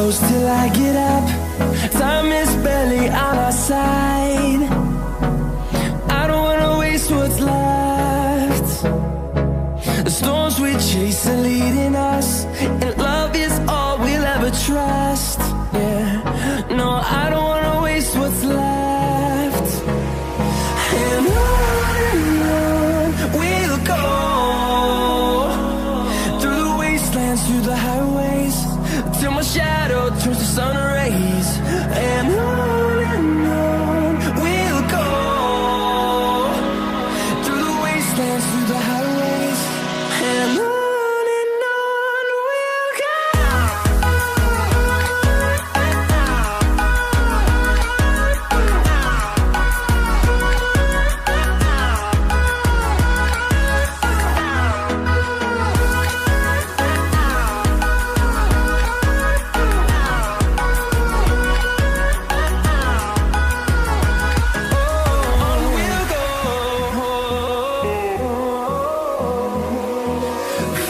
close till I get up. Time is barely on our side. I don't wanna waste what's left. The storms we chase are leading us, and love is all we'll ever trust. Yeah, no, I don't wanna waste what's left. And on we'll go, through the wastelands, through the highways, till my shadow turns to sun rays. And on we'll go, through the wastelands, through the highways, and on we'll go.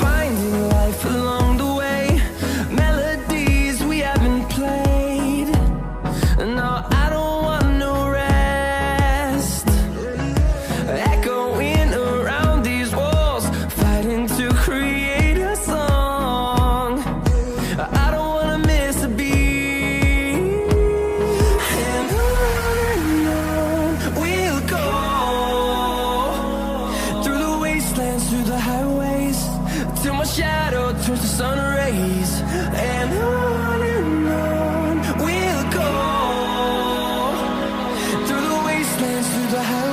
Finding life along the way, melodies we haven't played. No, I don't want no rest. Echoing around these walls, fighting to create a song. I don't wanna miss a beat. And on we'll go, through the wastelands, through the highways, till my shadow turns to sun rays. And on we'll go, through the wastelands, through the highways.